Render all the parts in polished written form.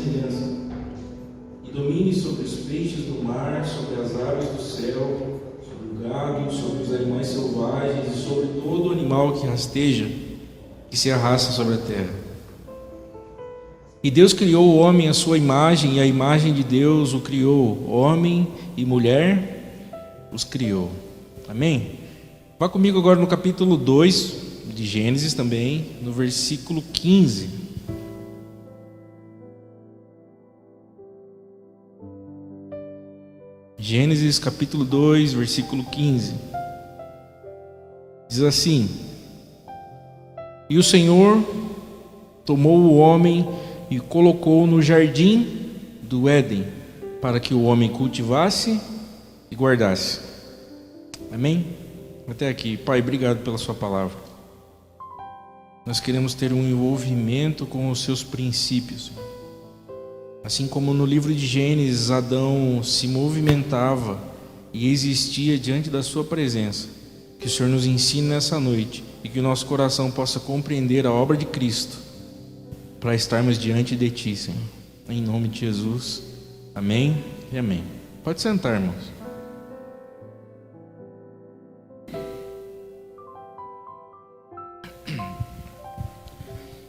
semelhança, e domine sobre os peixes do mar, sobre as aves do céu, sobre o gado, sobre os animais selvagens e sobre todo animal que rasteja, que se arrasta sobre a terra. E Deus criou o homem à sua imagem, e a imagem de Deus o criou, homem e mulher os criou. Amém? Vá comigo agora no capítulo 2 de Gênesis também, no versículo 15. Gênesis capítulo 2, versículo 15. Diz assim: E o Senhor tomou o homem e colocou no jardim do Éden, para que o homem cultivasse e guardasse. Amém? Até aqui. Pai, obrigado pela sua palavra. Nós queremos ter um envolvimento com os seus princípios. Assim como no livro de Gênesis, Adão se movimentava e existia diante da sua presença, que o Senhor nos ensine nessa noite e que o nosso coração possa compreender a obra de Cristo para estarmos diante de Ti, Senhor. Em nome de Jesus. Amém e amém. Pode sentar, irmãos.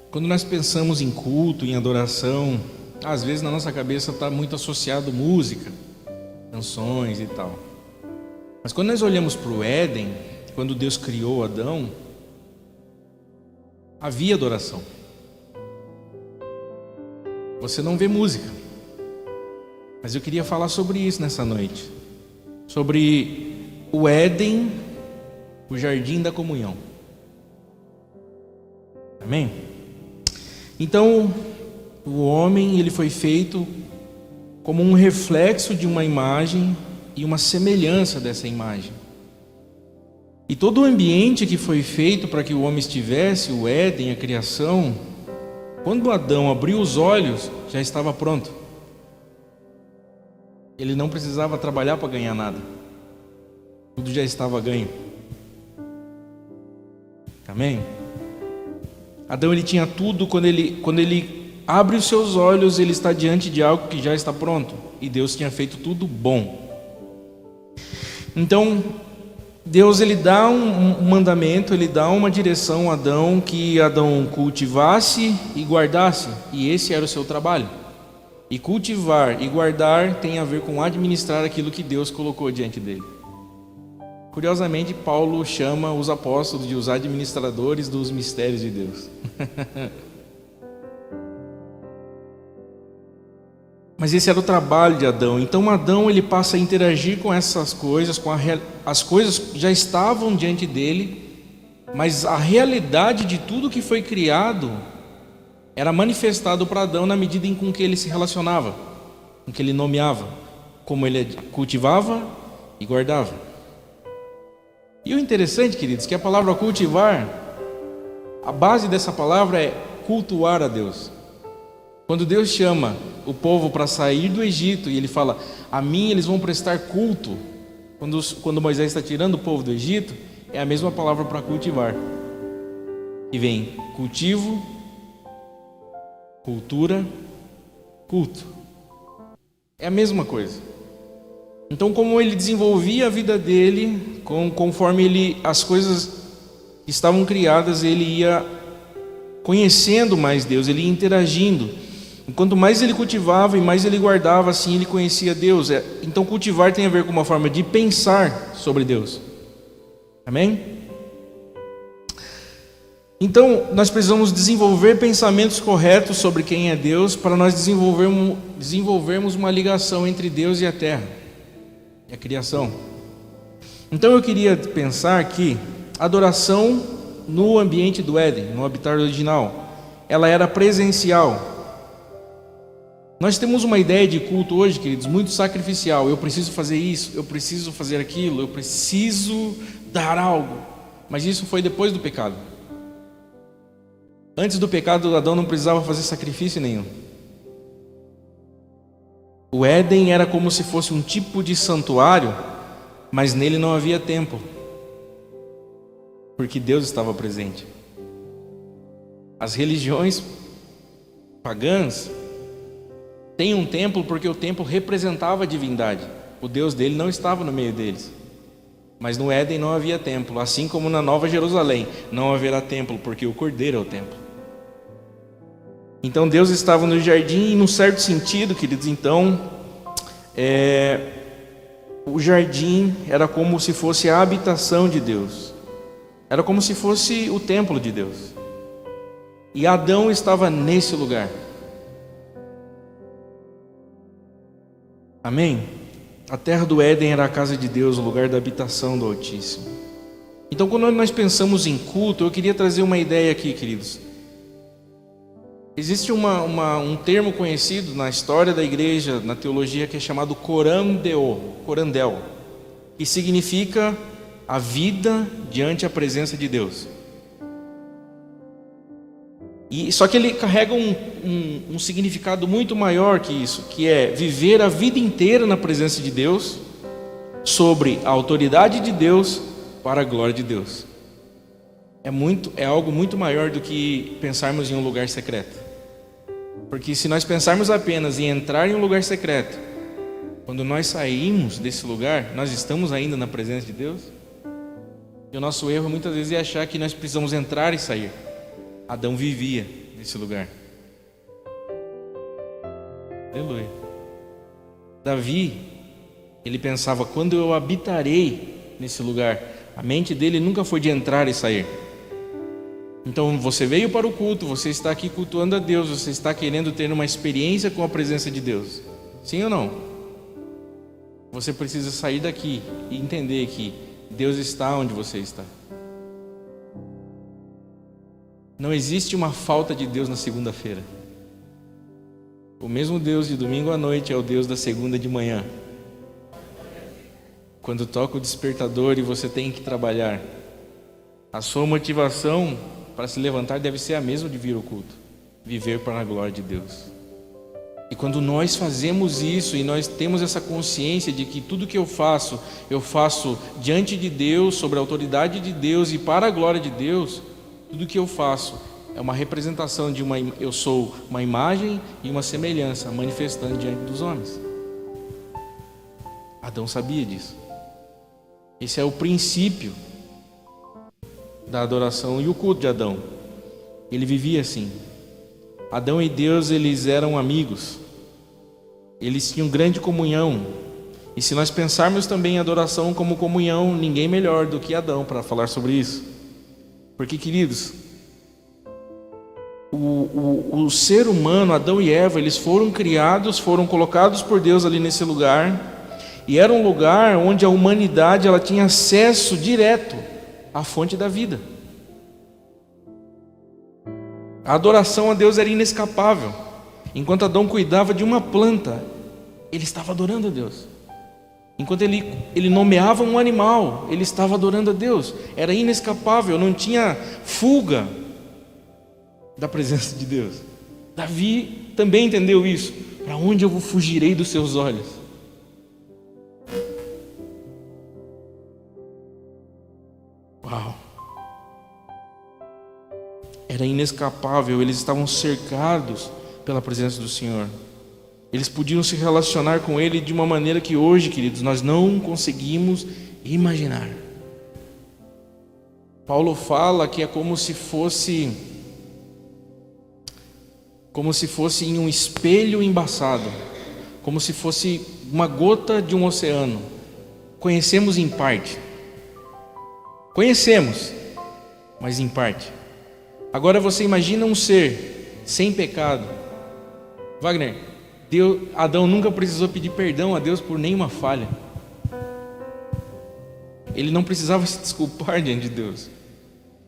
Quando nós pensamos em culto, em adoração, às vezes na nossa cabeça está muito associado música, canções e tal. Mas quando nós olhamos para o Éden, quando Deus criou Adão, havia adoração. Você não vê música, mas eu queria falar sobre isso nessa noite, sobre o Éden, o jardim da comunhão. Amém? Então, o homem, ele foi feito como um reflexo de uma imagem e uma semelhança dessa imagem. E todo o ambiente que foi feito para que o homem estivesse, o Éden, a criação, quando Adão abriu os olhos, já estava pronto. Ele não precisava trabalhar para ganhar nada. Tudo já estava ganho. Amém? Adão, ele tinha tudo. Quando ele abre os seus olhos, ele está diante de algo que já está pronto. E Deus tinha feito tudo bom. Então, Deus, ele dá um mandamento, ele dá uma direção a Adão, que Adão cultivasse e guardasse, e esse era o seu trabalho. E cultivar e guardar tem a ver com administrar aquilo que Deus colocou diante dele. Curiosamente, Paulo chama os apóstolos de os administradores dos mistérios de Deus. Mas esse era o trabalho de Adão. Então Adão, ele passa a interagir com essas coisas, as coisas já estavam diante dele, mas a realidade de tudo que foi criado era manifestado para Adão na medida em com que ele se relacionava, com que ele nomeava, como ele cultivava e guardava. E o interessante, queridos, que a palavra cultivar, a base dessa palavra é cultuar a Deus. Quando Deus chama o povo para sair do Egito e ele fala, a mim eles vão prestar culto, quando Moisés está tirando o povo do Egito, é a mesma palavra para cultivar. E vem cultivo, cultura, culto. É a mesma coisa. Então, como ele desenvolvia a vida dele, conforme as coisas estavam criadas, ele ia conhecendo mais Deus, ele ia interagindo. Quanto mais ele cultivava e mais ele guardava, assim ele conhecia Deus. Então cultivar tem a ver com uma forma de pensar sobre Deus. Amém? Então nós precisamos desenvolver pensamentos corretos sobre quem é Deus, para nós desenvolvermos uma ligação entre Deus e a terra, e a criação. Então eu queria pensar que a adoração no ambiente do Éden, no habitat original, ela era presencial. Nós temos uma ideia de culto hoje, queridos, muito sacrificial. Eu preciso fazer isso, eu preciso fazer aquilo, eu preciso dar algo. Mas isso foi depois do pecado. Antes do pecado, Adão não precisava fazer sacrifício nenhum. O Éden era como se fosse um tipo de santuário, mas nele não havia templo, porque Deus estava presente. As religiões pagãs, tem um templo porque o templo representava a divindade. O Deus dele não estava no meio deles. Mas no Éden não havia templo, assim como na Nova Jerusalém não haverá templo, porque o Cordeiro é o templo. Então Deus estava no jardim, e num certo sentido, queridos, então o jardim era como se fosse a habitação de Deus, era como se fosse o templo de Deus, e Adão estava nesse lugar. Amém? A terra do Éden era a casa de Deus, o lugar da habitação do Altíssimo. Então, quando nós pensamos em culto, eu queria trazer uma ideia aqui, queridos. Existe um termo conhecido na história da igreja, na teologia, que é chamado corandel, que significa a vida diante a presença de Deus. Só que ele carrega um significado muito maior que isso, que é viver a vida inteira na presença de Deus, sobre a autoridade de Deus, para a glória de Deus. É algo muito maior do que pensarmos em um lugar secreto. Porque se nós pensarmos apenas em entrar em um lugar secreto, quando nós saímos desse lugar, nós estamos ainda na presença de Deus? E o nosso erro muitas vezes é achar que nós precisamos entrar e sair. Adão vivia nesse lugar. Aleluia. Davi, ele pensava: quando eu habitarei nesse lugar? A mente dele nunca foi de entrar e sair. Então você veio para o culto, você está aqui cultuando a Deus, você está querendo ter uma experiência com a presença de Deus. Sim ou não? Você precisa sair daqui e entender que Deus está onde você está. Não existe uma falta de Deus na segunda-feira. O mesmo Deus de domingo à noite é o Deus da segunda de manhã. Quando toca o despertador e você tem que trabalhar, a sua motivação para se levantar deve ser a mesma de vir ao culto: viver para a glória de Deus. E quando nós fazemos isso e nós temos essa consciência de que tudo que eu faço diante de Deus, sobre a autoridade de Deus e para a glória de Deus, tudo que eu faço é uma representação de eu sou uma imagem e uma semelhança manifestando diante dos homens. Adão sabia disso. Esse é o princípio da adoração e o culto de Adão. Ele vivia assim. Adão e Deus, eles eram amigos. Eles tinham grande comunhão. E se nós pensarmos também em adoração como comunhão, ninguém melhor do que Adão para falar sobre isso. Porque, queridos, o ser humano, Adão e Eva, eles foram criados, foram colocados por Deus ali nesse lugar, e era um lugar onde a humanidade ela tinha acesso direto à fonte da vida. A adoração a Deus era inescapável. Enquanto Adão cuidava de uma planta, ele estava adorando a Deus. Enquanto ele nomeava um animal, ele estava adorando a Deus. Era inescapável, não tinha fuga da presença de Deus. Davi também entendeu isso. Para onde eu fugirei dos seus olhos? Uau! Era inescapável, eles estavam cercados pela presença do Senhor. Eles podiam se relacionar com Ele de uma maneira que hoje, queridos, nós não conseguimos imaginar. Paulo fala que é como se fosse em um espelho embaçado, como se fosse uma gota de um oceano. Conhecemos em parte. Conhecemos, mas em parte. Agora você imagina um ser sem pecado. Wagner, Adão nunca precisou pedir perdão a Deus por nenhuma falha. Ele não precisava se desculpar diante de Deus.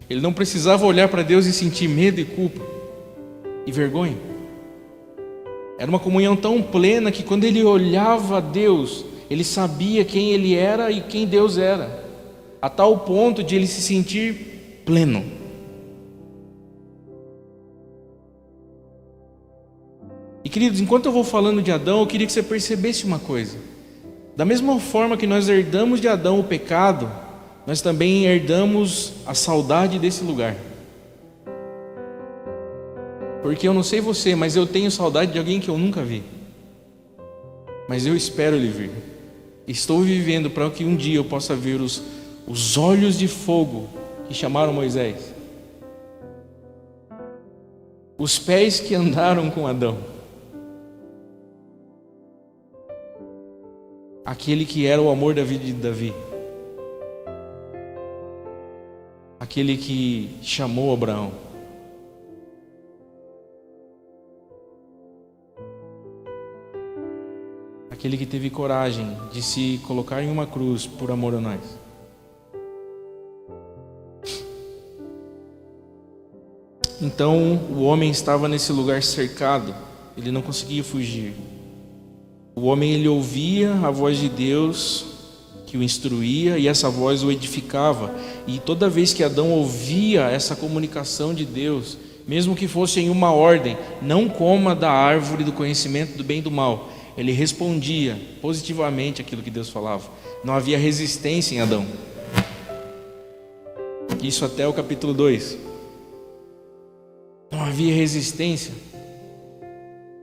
Ele não precisava olhar para Deus e sentir medo e culpa e vergonha. Era uma comunhão tão plena que quando ele olhava a Deus, ele sabia quem ele era e quem Deus era, a tal ponto de ele se sentir pleno. E queridos, enquanto eu vou falando de Adão, eu queria que você percebesse uma coisa. Da mesma forma que nós herdamos de Adão o pecado, nós também herdamos a saudade desse lugar. Porque eu não sei você, mas eu tenho saudade de alguém que eu nunca vi. mas eu espero ele vir. Estou vivendo para que um dia eu possa ver os olhos de fogo que chamaram Moisés, os pés que andaram com Adão, aquele que era o amor da vida de Davi, aquele que chamou Abraão. Aquele que teve coragem de se colocar em uma cruz por amor a nós. Então o homem estava nesse lugar cercado, ele não conseguia fugir. O homem, ele ouvia a voz de Deus que o instruía, e essa voz o edificava. E toda vez que Adão ouvia essa comunicação de Deus, mesmo que fosse em uma ordem, não coma da árvore do conhecimento do bem e do mal, ele respondia positivamente aquilo que Deus falava. Não havia resistência em Adão. Isso até o capítulo 2. Não havia resistência.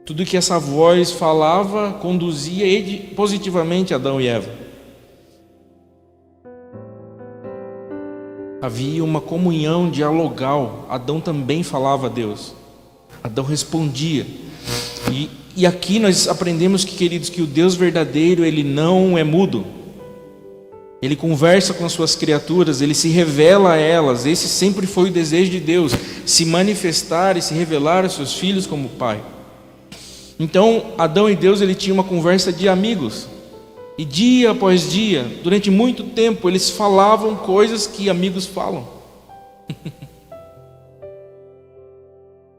Tudo que essa voz falava conduzia positivamente Adão e Eva. Havia uma comunhão dialogal. Adão também falava a Deus. Adão respondia. E aqui nós aprendemos que, queridos, que o Deus verdadeiro, ele não é mudo. Ele conversa com as suas criaturas, ele se revela a elas. Esse sempre foi o desejo de Deus, se manifestar e se revelar aos seus filhos como Pai. Então, Adão e Deus, ele tinham uma conversa de amigos. E dia após dia, durante muito tempo, eles falavam coisas que amigos falam.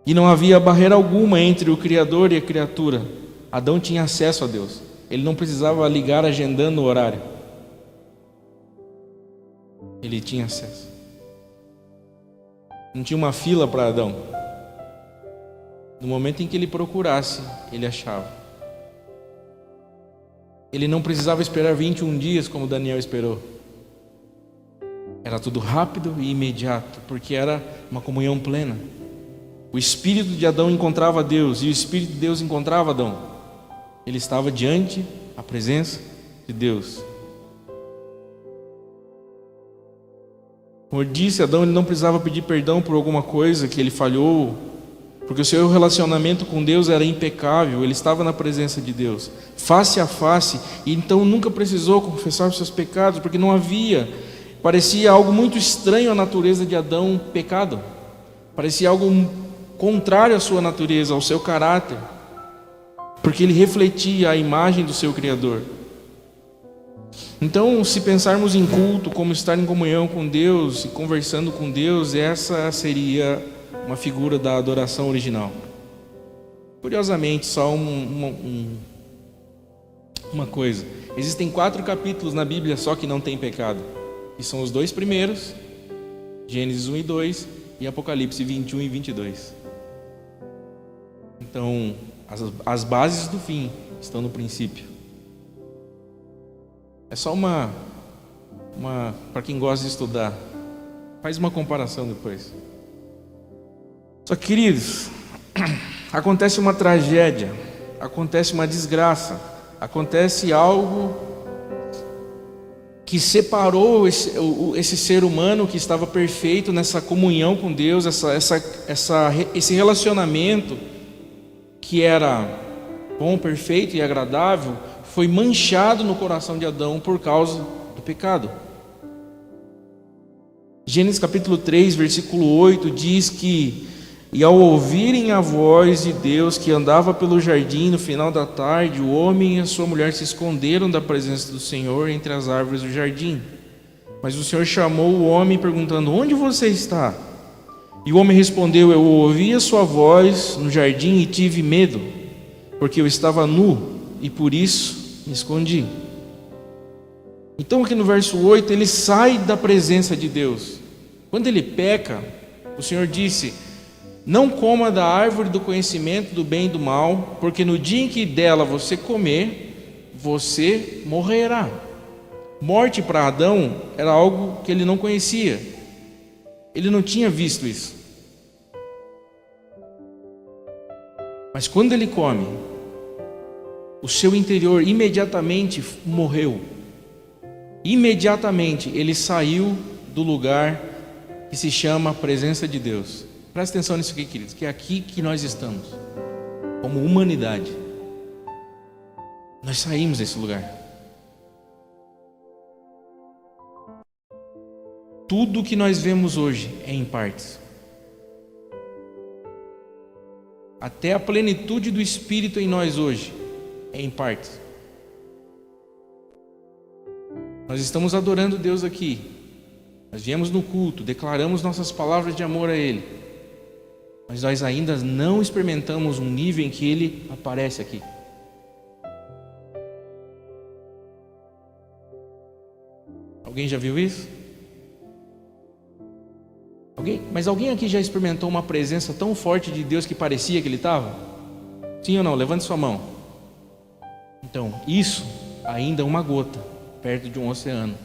E não havia barreira alguma entre o Criador e a criatura. Adão tinha acesso a Deus. Ele não precisava ligar agendando o horário. Ele tinha acesso. Não tinha uma fila para Adão. No momento em que ele procurasse, ele achava. Ele não precisava esperar 21 dias como Daniel esperou. Era tudo rápido e imediato, porque era uma comunhão plena. O espírito de Adão encontrava Deus e o espírito de Deus encontrava Adão. Ele estava diante da presença de Deus. Como eu disse, Adão, ele não precisava pedir perdão por alguma coisa que ele falhou, porque o seu relacionamento com Deus era impecável. Ele estava na presença de Deus, face a face, e então nunca precisou confessar os seus pecados, porque não havia. Parecia algo muito estranho à natureza de Adão, pecado. Parecia algo contrário à sua natureza, ao seu caráter, porque ele refletia a imagem do seu Criador. Então, se pensarmos em culto como estar em comunhão com Deus e conversando com Deus, essa seria uma figura da adoração original. Curiosamente, só uma coisa: existem 4 capítulos na Bíblia só que não tem pecado, e são os 2 primeiros, Gênesis 1 e 2 e Apocalipse 21 e 22. Então, as bases do fim estão no princípio. É só uma para quem gosta de estudar, faz uma comparação depois. Só que, queridos, acontece uma tragédia, acontece uma desgraça, acontece algo que separou esse ser humano que estava perfeito nessa comunhão com Deus, esse relacionamento que era bom, perfeito e agradável, foi manchado no coração de Adão por causa do pecado. Gênesis capítulo 3, versículo 8 diz que: e ao ouvirem a voz de Deus que andava pelo jardim no final da tarde, o homem e a sua mulher se esconderam da presença do Senhor entre as árvores do jardim. Mas o Senhor chamou o homem perguntando: onde você está? E o homem respondeu: eu ouvi a sua voz no jardim e tive medo, porque eu estava nu e por isso me escondi. Então aqui no verso 8, ele sai da presença de Deus. Quando ele peca, o Senhor disse: não coma da árvore do conhecimento do bem e do mal, porque no dia em que dela você comer, você morrerá. Morte para Adão era algo que ele não conhecia. Ele não tinha visto isso. Mas quando ele come, o seu interior imediatamente morreu. Imediatamente ele saiu do lugar que se chama presença de Deus. Presta atenção nisso aqui, queridos, que é aqui que nós estamos, como humanidade. Nós saímos desse lugar. Tudo que nós vemos hoje é em partes. Até a plenitude do Espírito em nós hoje é em partes. Nós estamos adorando Deus aqui. Nós viemos no culto, declaramos nossas palavras de amor a Ele. Mas nós ainda não experimentamos um nível em que Ele aparece aqui. Alguém já viu isso? Mas alguém aqui já experimentou uma presença tão forte de Deus que parecia que Ele estava? Sim ou não? Levante sua mão. Então, isso ainda é uma gota perto de um oceano.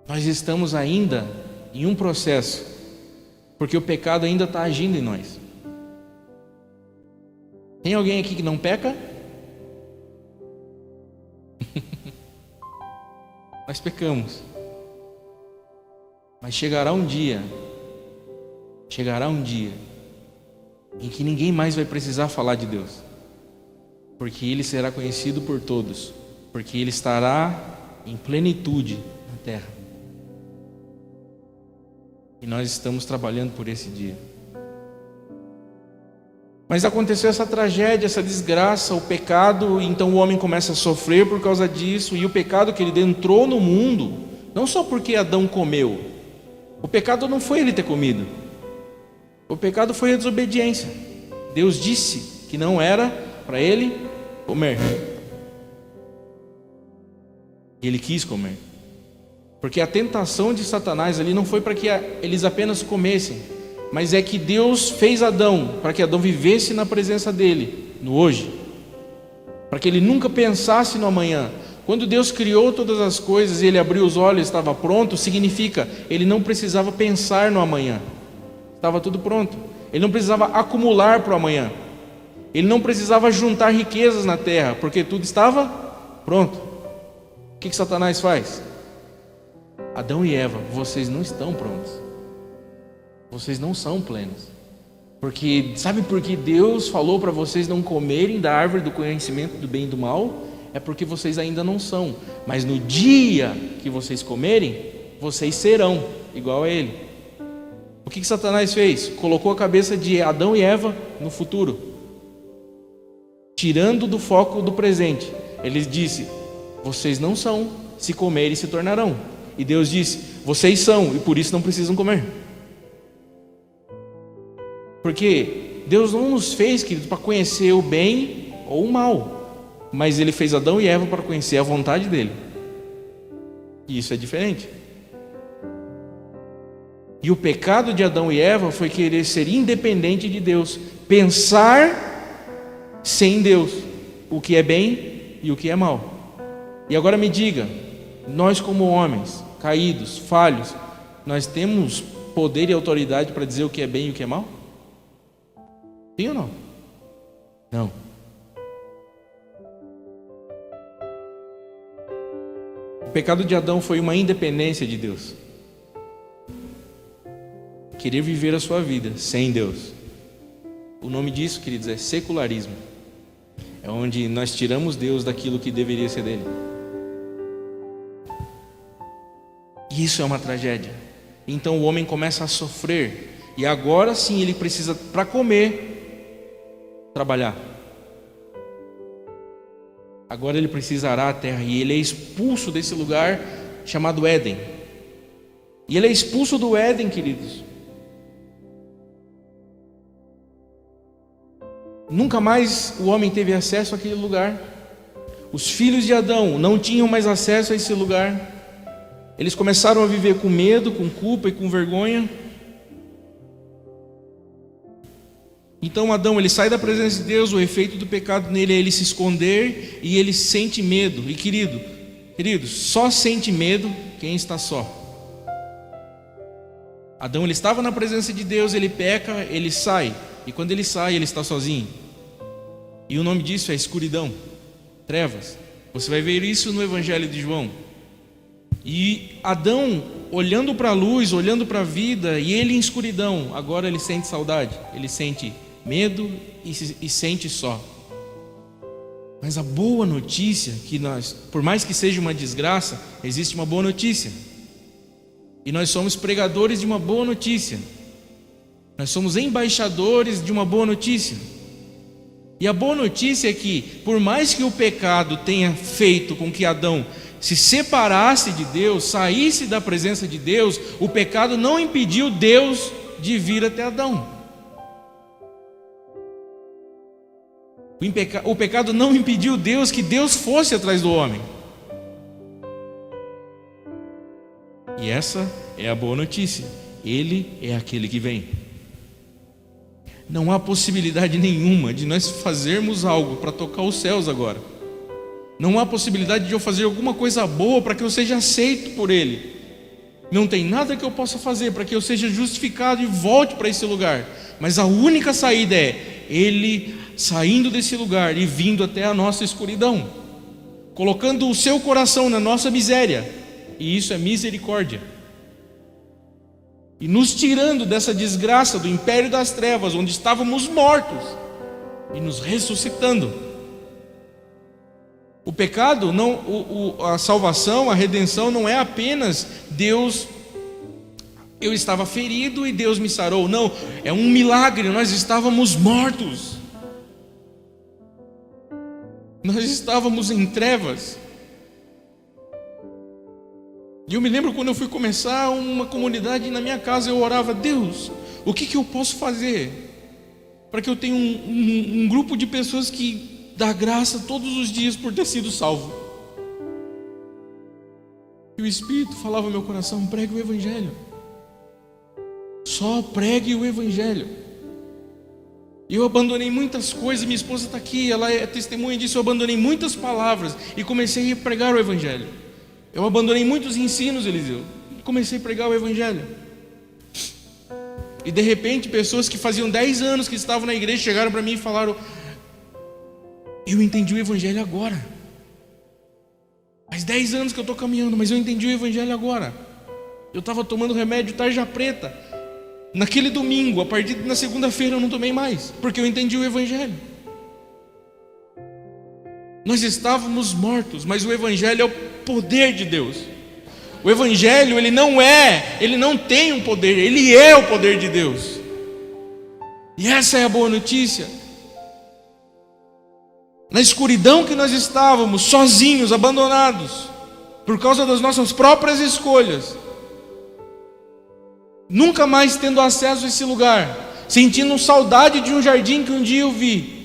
Nós estamos ainda em um processo, porque o pecado ainda está agindo em nós. Tem alguém aqui que não peca? Nós pecamos. Mas chegará um dia em que ninguém mais vai precisar falar de Deus, porque Ele será conhecido por todos, porque Ele estará em plenitude na terra. E nós estamos trabalhando por esse dia. Mas aconteceu essa tragédia, essa desgraça, o pecado, então o homem começa a sofrer por causa disso, e o pecado que ele entrou no mundo, não só porque Adão comeu. O pecado não foi ele ter comido. O pecado foi a desobediência. Deus disse que não era para ele comer. E ele quis comer. Porque a tentação de Satanás ali não foi para que eles apenas comessem, mas é que Deus fez Adão para que Adão vivesse na presença dele, no hoje, para que ele nunca pensasse no amanhã. Quando Deus criou todas as coisas e ele abriu os olhos e estava pronto, significa ele não precisava pensar no amanhã, estava tudo pronto. Ele não precisava acumular para o amanhã, ele não precisava juntar riquezas na terra, porque tudo estava pronto. O que Satanás faz? Adão e Eva, vocês não estão prontos, vocês não são plenos, porque sabe por que Deus falou para vocês não comerem da árvore do conhecimento do bem e do mal? É porque vocês ainda não são, mas no dia que vocês comerem, vocês serão igual a Ele. O que Satanás fez? Colocou a cabeça de Adão e Eva no futuro, tirando do foco do presente. Ele disse: vocês não são, se comerem se tornarão. E Deus disse: vocês são, e por isso não precisam comer. Porque Deus não nos fez, queridos, para conhecer o bem ou o mal, mas Ele fez Adão e Eva para conhecer a vontade dEle. E isso é diferente. E o pecado de Adão e Eva foi querer ser independente de Deus, pensar sem Deus o que é bem e o que é mal. E agora me diga, nós como homens caídos, falhos, nós temos poder e autoridade para dizer o que é bem e o que é mal? Sim ou não? Não. O pecado de Adão foi uma independência de Deus. Querer viver a sua vida sem Deus. O nome disso, queridos, é secularismo. É onde nós tiramos Deus daquilo que deveria ser dele. E isso é uma tragédia. Então o homem começa a sofrer. E agora sim ele precisa, para comer, trabalhar. Agora ele precisa arar a terra. E ele é expulso desse lugar chamado Éden. E ele é expulso do Éden, queridos. Nunca mais o homem teve acesso àquele lugar. Os filhos de Adão não tinham mais acesso a esse lugar. Eles começaram a viver com medo, com culpa e com vergonha. Então Adão, ele sai da presença de Deus. O efeito do pecado nele é ele se esconder e ele sente medo. E querido, só sente medo quem está só. Adão, ele estava na presença de Deus, ele peca, ele sai. E quando ele sai, ele está sozinho. E o nome disso é escuridão, trevas. Você vai ver isso no Evangelho de João. E Adão, olhando para a luz, olhando para a vida, e ele em escuridão, agora ele sente saudade, ele sente medo e sente só. Mas a boa notícia, que nós, por mais que seja uma desgraça, existe uma boa notícia. E nós somos pregadores de uma boa notícia. Nós somos embaixadores de uma boa notícia. E a boa notícia é que, por mais que o pecado tenha feito com que Adão se separasse de Deus, saísse da presença de Deus, o pecado não impediu Deus de vir até Adão. O pecado não impediu Deus que Deus fosse atrás do homem. E essa é a boa notícia. Ele é aquele que vem. Não há possibilidade nenhuma de nós fazermos algo para tocar os céus agora. Não há possibilidade de eu fazer alguma coisa boa para que eu seja aceito por Ele. Não tem nada que eu possa fazer para que eu seja justificado e volte para esse lugar. Mas a única saída é Ele saindo desse lugar e vindo até a nossa escuridão, colocando o seu coração na nossa miséria, e isso é misericórdia, e nos tirando dessa desgraça do império das trevas, onde estávamos mortos, e nos ressuscitando. O pecado, a salvação, a redenção não é apenas Deus, eu estava ferido e Deus me sarou. Não, é um milagre, nós estávamos mortos. Nós estávamos em trevas. E eu me lembro quando eu fui começar uma comunidade na minha casa, eu orava: Deus, o que eu posso fazer para que eu tenha um grupo de pessoas que dá graça todos os dias por ter sido salvo? E o Espírito falava ao meu coração: pregue o Evangelho. Só pregue o Evangelho. Eu abandonei muitas coisas, minha esposa está aqui, ela é testemunha disso. Eu abandonei muitas palavras e comecei a pregar o Evangelho. Eu abandonei muitos ensinos, Eliseu, e comecei a pregar o Evangelho. E de repente, pessoas que faziam 10 anos que estavam na igreja chegaram para mim e falaram: eu entendi o Evangelho agora. Faz 10 anos que eu estou caminhando, mas eu entendi o Evangelho agora. Eu estava tomando remédio tarja preta naquele domingo, a partir da segunda-feira eu não tomei mais, porque eu entendi o Evangelho. Nós estávamos mortos, mas o Evangelho é o poder de Deus. O Evangelho, ele não tem um poder, ele é o poder de Deus. E essa é a boa notícia. Na escuridão que nós estávamos, sozinhos, abandonados, por causa das nossas próprias escolhas, nunca mais tendo acesso a esse lugar, sentindo saudade de um jardim que um dia eu vi,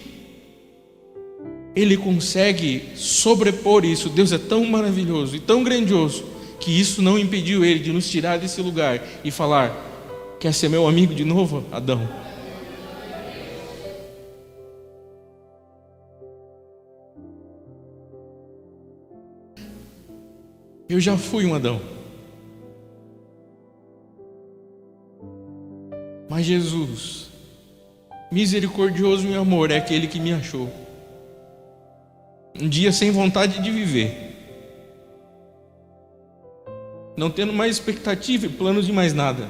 Ele consegue sobrepor isso. Deus é tão maravilhoso e tão grandioso, que isso não impediu Ele de nos tirar desse lugar e falar: quer ser meu amigo de novo, Adão? Eu já fui um Adão, mas Jesus, misericordioso em amor, é aquele que me achou. Um dia sem vontade de viver, não tendo mais expectativa e planos de mais nada,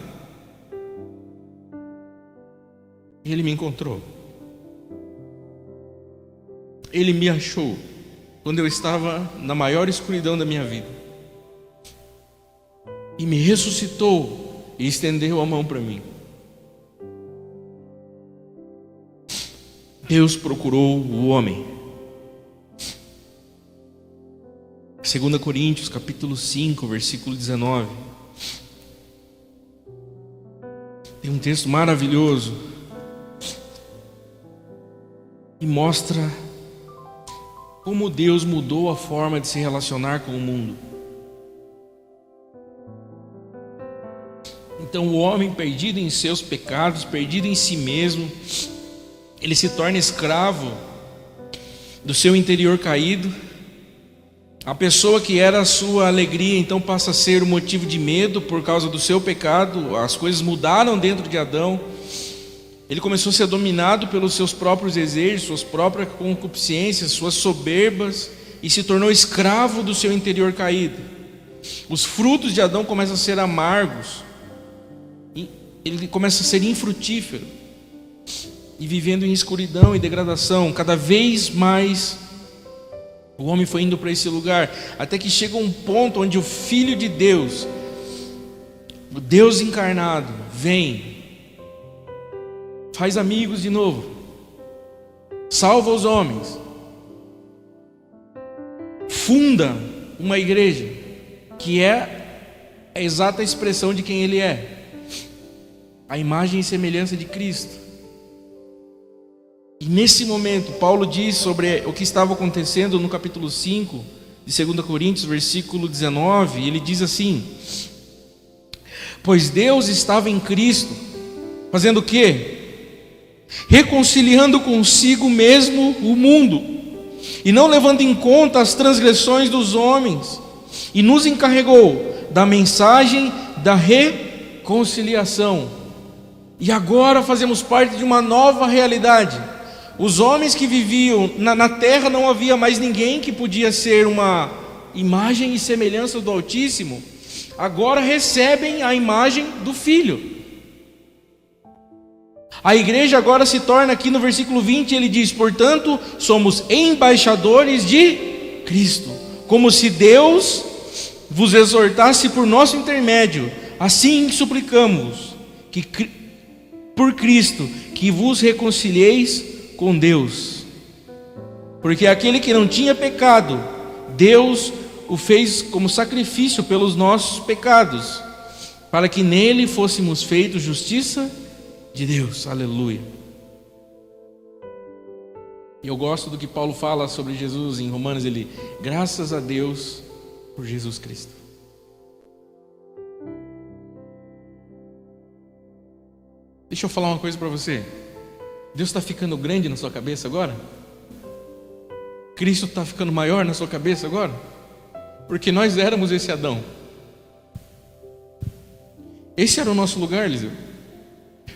Ele me encontrou. Ele me achou quando eu estava na maior escuridão da minha vida, e me ressuscitou e estendeu a mão para mim. Deus procurou o homem. 2 Coríntios capítulo 5, versículo 19. Tem um texto maravilhoso e mostra como Deus mudou a forma de se relacionar com o mundo. Então o homem, perdido em seus pecados, perdido em si mesmo, ele se torna escravo do seu interior caído. A pessoa que era a sua alegria, então passa a ser o motivo de medo por causa do seu pecado. As coisas mudaram dentro de Adão. Ele começou a ser dominado pelos seus próprios desejos, suas próprias concupiscências, suas soberbas, e se tornou escravo do seu interior caído. Os frutos de Adão começam a ser amargos, e ele começa a ser infrutífero, e vivendo em escuridão e degradação. Cada vez mais o homem foi indo para esse lugar, até que chega um ponto onde o Filho de Deus, o Deus encarnado, vem, faz amigos de novo, salva os homens, funda uma igreja que é a exata expressão de quem Ele é, a imagem e semelhança de Cristo. E nesse momento Paulo diz sobre o que estava acontecendo no capítulo 5 de 2 Coríntios, versículo 19. Ele diz assim: pois Deus estava em Cristo, fazendo o quê? Reconciliando consigo mesmo o mundo, e não levando em conta as transgressões dos homens, e nos encarregou da mensagem da reconciliação. E agora fazemos parte de uma nova realidade. Os homens que viviam na terra, não havia mais ninguém que podia ser uma imagem e semelhança do Altíssimo. Agora recebem a imagem do Filho. A igreja agora se torna, aqui no versículo 20, ele diz: portanto, somos embaixadores de Cristo, como se Deus vos exortasse por nosso intermédio. Assim suplicamos que por Cristo que vos reconcilieis com Deus, porque aquele que não tinha pecado, Deus o fez como sacrifício pelos nossos pecados, para que nele fôssemos feitos justiça de Deus. Aleluia. E eu gosto do que Paulo fala sobre Jesus em Romanos. Ele: graças a Deus por Jesus Cristo. Deixa eu falar uma coisa para você. Deus está ficando grande na sua cabeça agora? Cristo está ficando maior na sua cabeça agora? Porque nós éramos esse Adão. Esse era o nosso lugar, Eliseu.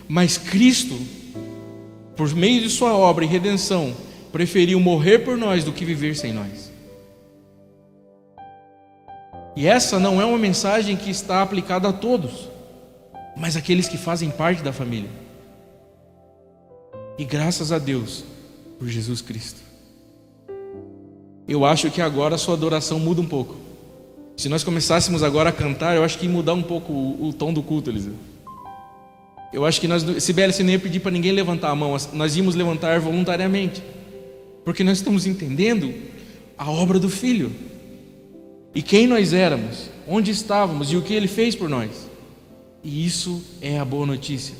Mas Cristo, por meio de sua obra e redenção, preferiu morrer por nós do que viver sem nós. E essa não é uma mensagem que está aplicada a todos, mas àqueles que fazem parte da família. E graças a Deus por Jesus Cristo. Eu acho que agora a sua adoração muda um pouco. Se nós começássemos agora a cantar, eu acho que ia mudar um pouco o tom do culto, Eliseu. Eu acho que nós, Sibeli, você não ia pedir para ninguém levantar a mão, nós íamos levantar voluntariamente, porque nós estamos entendendo a obra do Filho, e quem nós éramos, onde estávamos e o que Ele fez por nós. E isso é a boa notícia.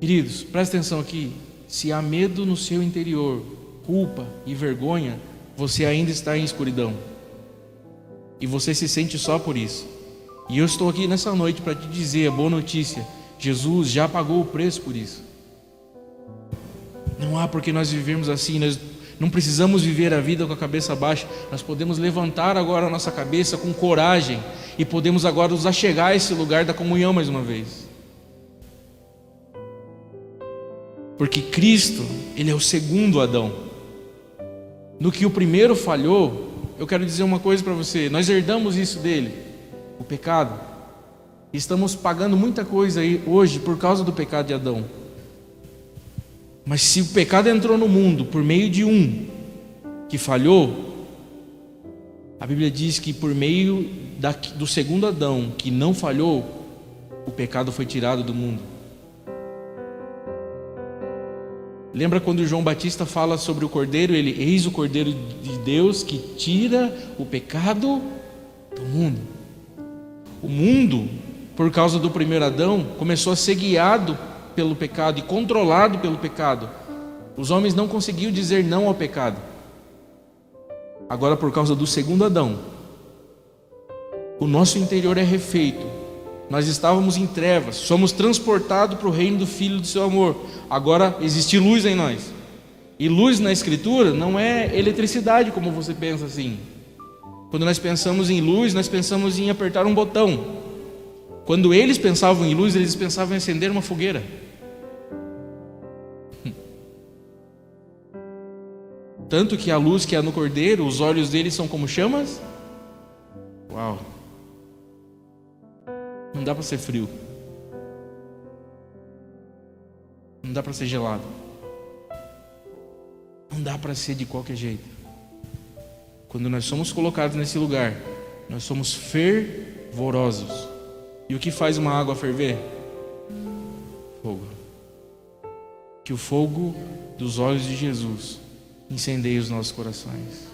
Queridos, presta atenção aqui. Se há medo no seu interior, culpa e vergonha, você ainda está em escuridão, e você se sente só por isso. E eu estou aqui nessa noite para te dizer a boa notícia: Jesus já pagou o preço por isso. Não há por que nós vivermos assim. Nós não precisamos viver a vida com a cabeça baixa. Nós podemos levantar agora a nossa cabeça com coragem, e podemos agora nos achegar a esse lugar da comunhão mais uma vez. Porque Cristo, Ele é o segundo Adão. No que o primeiro falhou, eu quero dizer uma coisa para você: nós herdamos isso dele, o pecado. Estamos pagando muita coisa aí hoje por causa do pecado de Adão. Mas se o pecado entrou no mundo por meio de um que falhou, a Bíblia diz que por meio do segundo Adão, que não falhou, o pecado foi tirado do mundo. Lembra quando João Batista fala sobre o Cordeiro? Ele: eis o Cordeiro de Deus que tira o pecado do mundo. O mundo, por causa do primeiro Adão, começou a ser guiado pelo pecado e controlado pelo pecado. Os homens não conseguiam dizer não ao pecado. Agora, por causa do segundo Adão, o nosso interior é refeito. Nós estávamos em trevas, somos transportados para o reino do Filho do seu amor. Agora existe luz em nós. E luz na Escritura não é eletricidade, como você pensa assim. Quando nós pensamos em luz, nós pensamos em apertar um botão. Quando eles pensavam em luz, eles pensavam em acender uma fogueira. Tanto que a luz que há no cordeiro, os olhos dele são como chamas. Uau! Não dá para ser frio. Não dá para ser gelado. Não dá para ser de qualquer jeito. Quando nós somos colocados nesse lugar, nós somos fervorosos. E o que faz uma água ferver? Fogo. Que o fogo dos olhos de Jesus incendeie os nossos corações.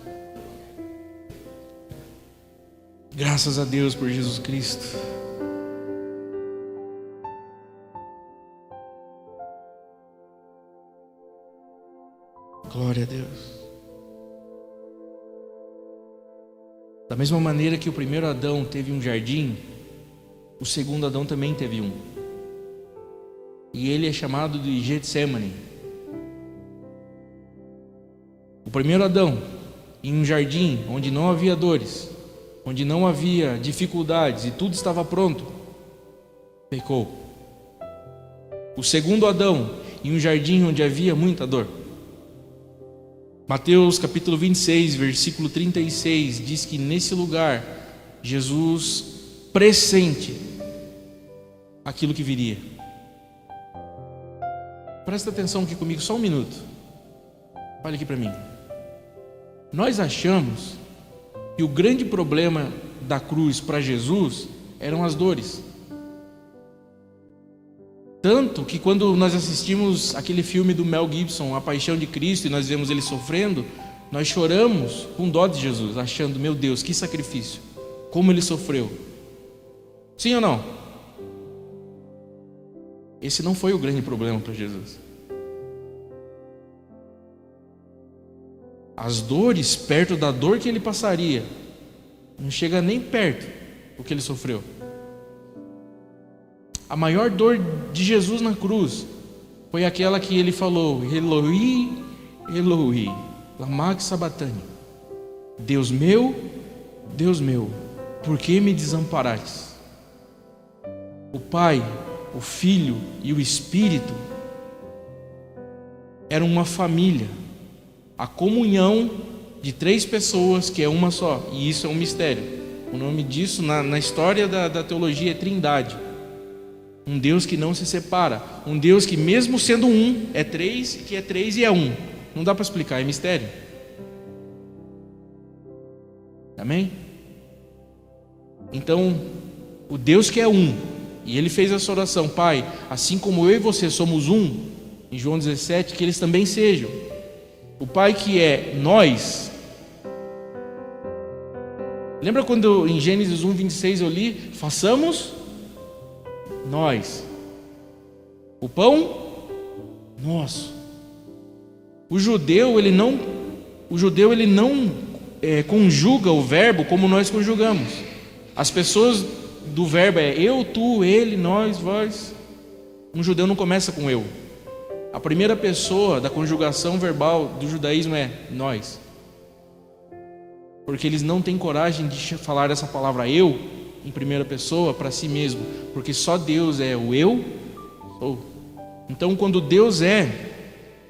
Graças a Deus por Jesus Cristo. Glória a Deus. Da mesma maneira que o primeiro Adão teve um jardim, o segundo Adão também teve um. E ele é chamado de Getsemane. O primeiro Adão, em um jardim onde não havia dores, onde não havia dificuldades e tudo estava pronto, pecou. O segundo Adão, em um jardim onde havia muita dor. Mateus capítulo 26, versículo 36, diz que nesse lugar Jesus pressente aquilo que viria. Presta atenção aqui comigo só um minuto. Olha aqui para mim. Nós achamos que o grande problema da cruz para Jesus eram as dores. Tanto que quando nós assistimos aquele filme do Mel Gibson, A Paixão de Cristo, e nós vemos ele sofrendo, nós choramos com dó de Jesus, achando, meu Deus, que sacrifício, como ele sofreu. Sim ou não? Esse não foi o grande problema para Jesus. As dores perto da dor que ele passaria, não chega nem perto do que ele sofreu. A maior dor de Jesus na cruz foi aquela que ele falou: Eloi, Eloi, lama sabachthani. Deus meu, por que me desamparastes? O Pai, o Filho e o Espírito eram uma família. A comunhão de três pessoas que é uma só. E isso é um mistério. O nome disso na história da teologia é Trindade. Um Deus que não se separa. Um Deus que mesmo sendo um, é três, que é três e é um. Não dá para explicar, é mistério. Amém? Então, o Deus que é um, e ele fez essa oração: Pai, assim como eu e você somos um, em João 17, que eles também sejam. O Pai que é nós. Lembra quando em Gênesis 1:26 eu li: façamos nós o pão nosso. O judeu ele não conjuga o verbo como nós conjugamos. As pessoas do verbo é eu, tu, ele, nós, vós. Um judeu não começa com eu. A primeira pessoa da conjugação verbal do judaísmo é nós. Porque eles não têm coragem de falar essa palavra eu em primeira pessoa para si mesmo, porque só Deus é o eu sou. Então quando Deus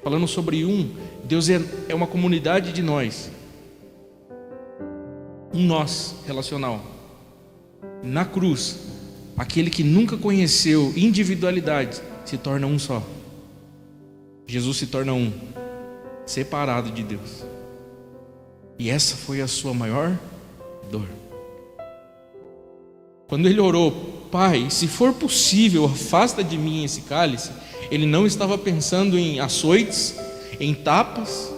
falando sobre Deus é uma comunidade de nós, um nós relacional. Na cruz, aquele que nunca conheceu individualidade se torna um só. Jesus se torna um, separado de Deus. E essa foi a sua maior dor. Quando ele orou: Pai, se for possível, afasta de mim esse cálice, ele não estava pensando em açoites, em tapas,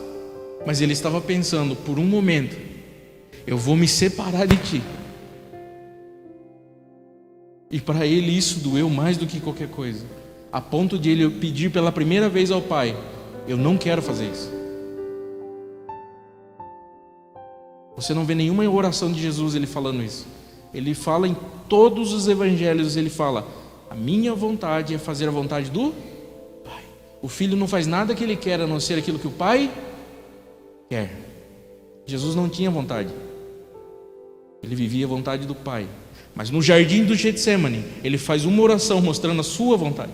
mas ele estava pensando: por um momento, eu vou me separar de ti. E para ele isso doeu mais do que qualquer coisa, a ponto de ele pedir pela primeira vez ao Pai: eu não quero fazer isso. Você não vê nenhuma oração de Jesus ele falando isso. Ele fala em todos os evangelhos, ele fala: a minha vontade é fazer a vontade do Pai. O Filho não faz nada que ele quer a não ser aquilo que o Pai quer. Jesus não tinha vontade, ele vivia a vontade do Pai. Mas no jardim do Getsemane, ele faz uma oração mostrando a sua vontade.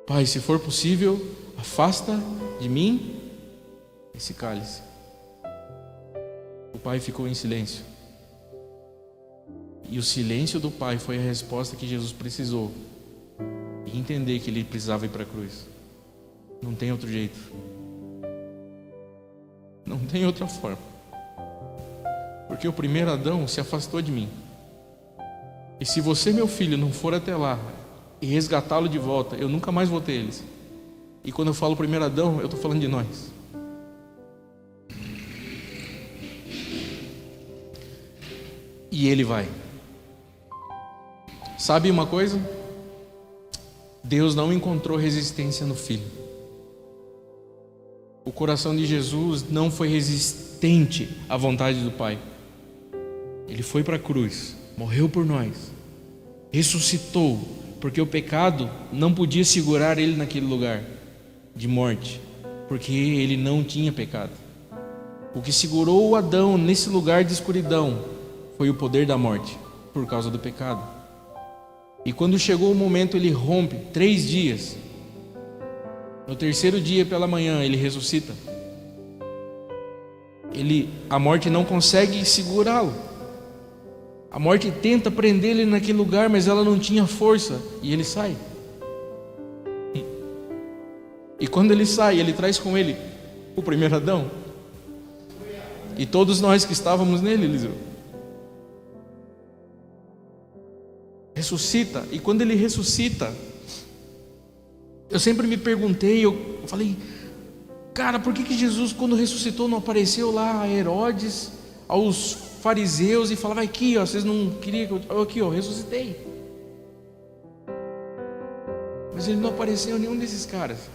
Pai, se for possível, afasta de mim esse cálice. O pai ficou em silêncio. E o silêncio do pai foi a resposta que Jesus precisou. E entender que ele precisava ir para a cruz. Não tem outro jeito. Não tem outra forma. Porque o primeiro Adão se afastou de mim. E se você, meu filho, não for até lá e resgatá-lo de volta, eu nunca mais vou ter eles. E quando eu falo primeiro Adão, eu estou falando de nós. E ele vai. Sabe uma coisa? Deus não encontrou resistência no Filho. O coração de Jesus não foi resistente à vontade do Pai. Ele foi para a cruz, morreu por nós, ressuscitou, porque o pecado não podia segurar ele naquele lugar de morte, porque ele não tinha pecado. O que segurou o Adão nesse lugar de escuridão foi o poder da morte, por causa do pecado. E quando chegou o momento, ele rompe 3 dias. No terceiro dia pela manhã, ele ressuscita. A morte não consegue segurá-lo. A morte tenta prender ele naquele lugar, mas ela não tinha força. E ele sai. E quando ele sai, ele traz com ele o primeiro Adão. E todos nós que estávamos nele, Eliseu. Ressuscita. E quando ele ressuscita, eu sempre me perguntei, eu falei, cara, por que Jesus, quando ressuscitou, não apareceu lá a Herodes, aos fariseus e falava, aqui, ó, vocês não queriam que eu aqui, ó, ressuscitei. Mas ele não apareceu a nenhum desses caras.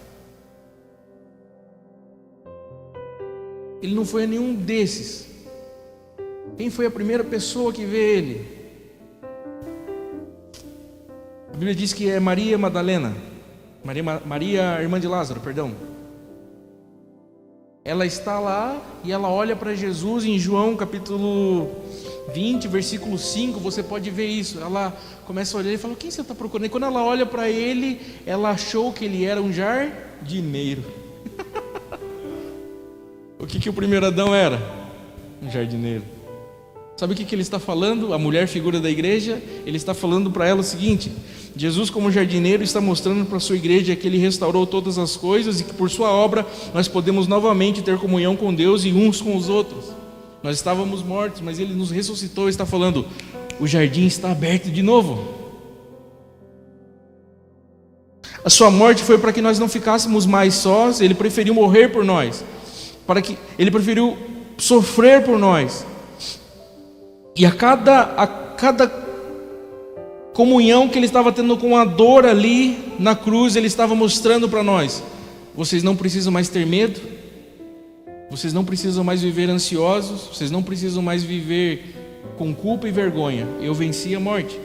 Ele não foi a nenhum desses. Quem foi a primeira pessoa que vê ele? A Bíblia diz que é Maria Madalena. Maria, irmã de Lázaro, perdão. Ela está lá e ela olha para Jesus em João capítulo 20, versículo 5, você pode ver isso. Ela começa a olhar e fala, quem você está procurando? E quando ela olha para ele, ela achou que ele era um jardineiro. O que o primeiro Adão era? Um jardineiro. Sabe o que ele está falando? A mulher figura da igreja, ele está falando para ela o seguinte: Jesus, como jardineiro, está mostrando para a sua igreja que ele restaurou todas as coisas e que por sua obra nós podemos novamente ter comunhão com Deus e uns com os outros. Nós estávamos mortos, mas ele nos ressuscitou e está falando, o jardim está aberto de novo. A sua morte foi para que nós não ficássemos mais sós, ele preferiu morrer por nós, ele preferiu sofrer por nós. E a cada comunhão que ele estava tendo com a dor ali na cruz, ele estava mostrando para nós, vocês não precisam mais ter medo, vocês não precisam mais viver ansiosos, vocês não precisam mais viver com culpa e vergonha, eu venci a morte.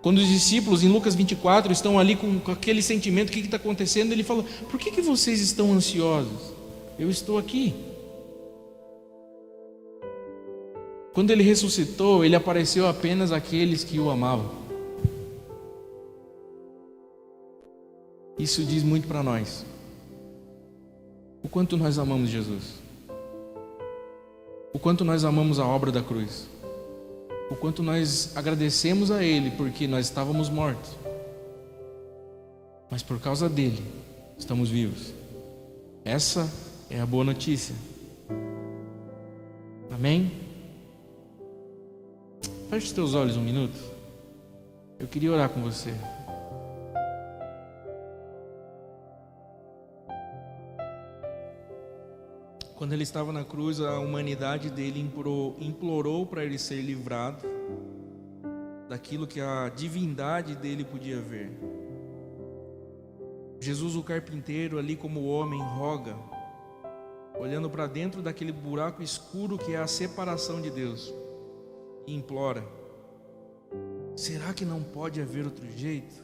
Quando os discípulos em Lucas 24 estão ali com aquele sentimento, o que está acontecendo? Ele fala, por que vocês estão ansiosos? Eu estou aqui. Quando ele ressuscitou, ele apareceu apenas àqueles que o amavam. Isso diz muito para nós. O quanto nós amamos Jesus. O quanto nós amamos a obra da cruz. O quanto nós agradecemos a Ele porque nós estávamos mortos. Mas por causa dele, estamos vivos. Essa é a boa notícia. Amém? Feche os teus olhos um minuto. Eu queria orar com você. Quando ele estava na cruz, a humanidade dele implorou para ele ser livrado daquilo que a divindade dele podia ver. Jesus, o carpinteiro, ali como homem, roga, olhando para dentro daquele buraco escuro que é a separação de Deus, e implora, será que não pode haver outro jeito?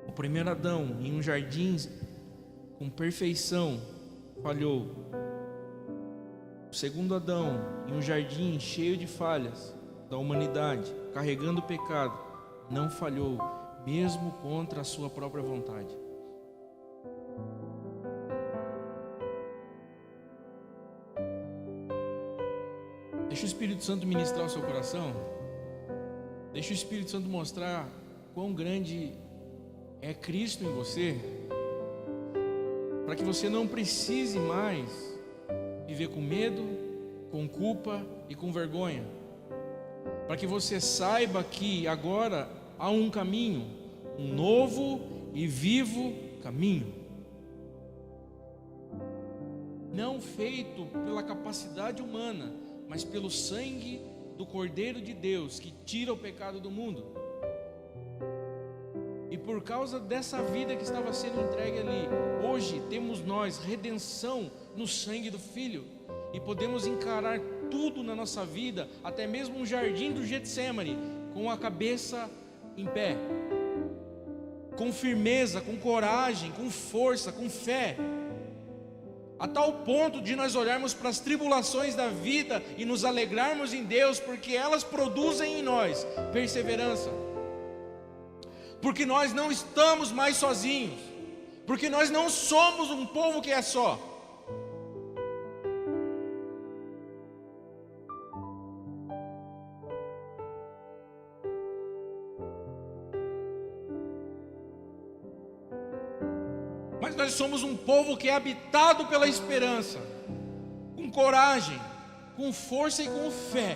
O primeiro Adão, em um jardim com perfeição, falhou. O segundo Adão, em um jardim cheio de falhas da humanidade, carregando o pecado, não falhou, mesmo contra a sua própria vontade. Deixa o Espírito Santo ministrar o seu coração. Deixa o Espírito Santo mostrar quão grande é Cristo em você, para que você não precise mais viver com medo, com culpa e com vergonha. Para que você saiba que agora há um caminho, um novo e vivo caminho. Não feito pela capacidade humana, mas pelo sangue do Cordeiro de Deus, que tira o pecado do mundo. E por causa dessa vida que estava sendo entregue ali, hoje temos nós redenção no sangue do Filho. E podemos encarar tudo na nossa vida, até mesmo um jardim do Getsemane, com a cabeça em pé, com firmeza, com coragem, com força, com fé, a tal ponto de nós olharmos para as tribulações da vida e nos alegrarmos em Deus, porque elas produzem em nós perseverança, porque nós não estamos mais sozinhos, porque nós não somos um povo que é só. Mas nós somos um povo que é habitado pela esperança, com coragem, com força e com fé,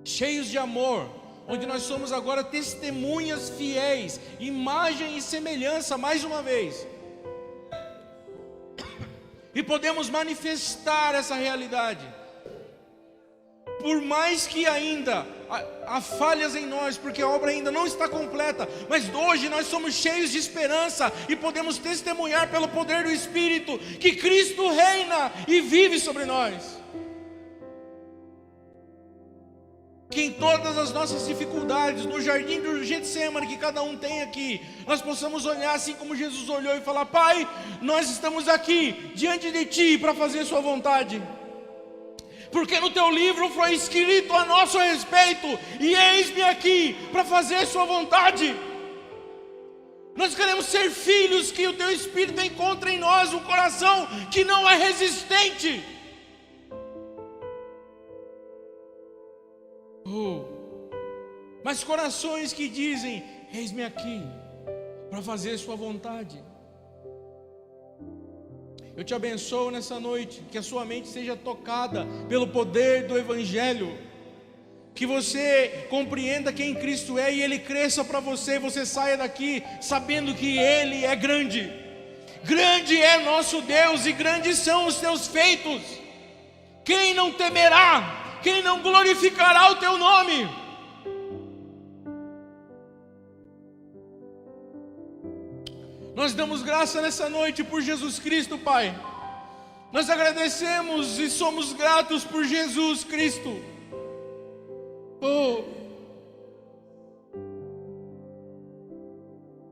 cheios de amor, onde nós somos agora testemunhas fiéis, imagem e semelhança mais uma vez, e podemos manifestar essa realidade. Por mais que ainda há falhas em nós, porque a obra ainda não está completa, mas hoje nós somos cheios de esperança e podemos testemunhar pelo poder do Espírito que Cristo reina e vive sobre nós. Que em todas as nossas dificuldades, no jardim do Getsemane que cada um tem aqui, nós possamos olhar assim como Jesus olhou e falar: Pai, nós estamos aqui diante de Ti para fazer Sua vontade, porque no Teu livro foi escrito a nosso respeito, e eis-me aqui para fazer Sua vontade. Nós queremos ser filhos que o Teu Espírito encontra em nós um coração que não é resistente. Mas corações que dizem: eis-me aqui para fazer Sua vontade. Eu te abençoo nessa noite, que a sua mente seja tocada pelo poder do Evangelho, que você compreenda quem Cristo é e Ele cresça para você, você saia daqui sabendo que Ele é grande. Grande é nosso Deus e grandes são os Teus feitos. Quem não temerá? Quem não glorificará o Teu nome? Nós damos graça nessa noite por Jesus Cristo, Pai. Nós agradecemos e somos gratos por Jesus Cristo.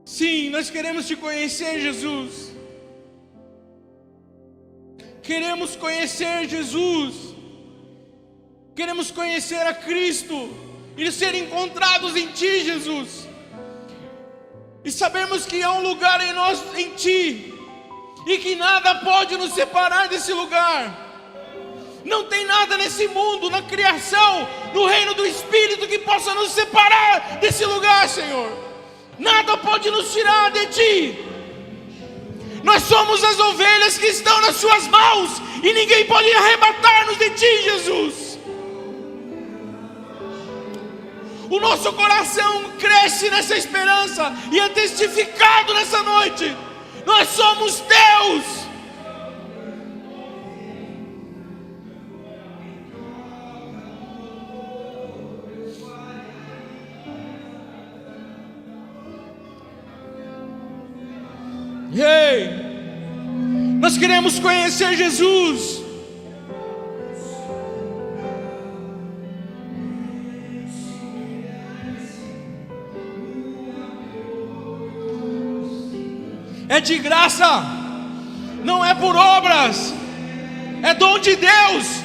Sim, nós queremos Te conhecer, Jesus. Queremos conhecer Jesus. Queremos conhecer a Cristo e ser encontrados em Ti, Jesus. E sabemos que há um lugar em nós, em Ti, e que nada pode nos separar desse lugar. Não tem nada nesse mundo, na criação, no reino do Espírito, que possa nos separar desse lugar, Senhor. Nada pode nos tirar de Ti. Nós somos as ovelhas que estão nas Suas mãos, e ninguém pode arrebatar-nos de Ti, Jesus. O nosso coração cresce nessa esperança e é testificado nessa noite. Nós somos Teus. Ei, nós queremos conhecer Jesus. É de graça, não é por obras, é dom de Deus.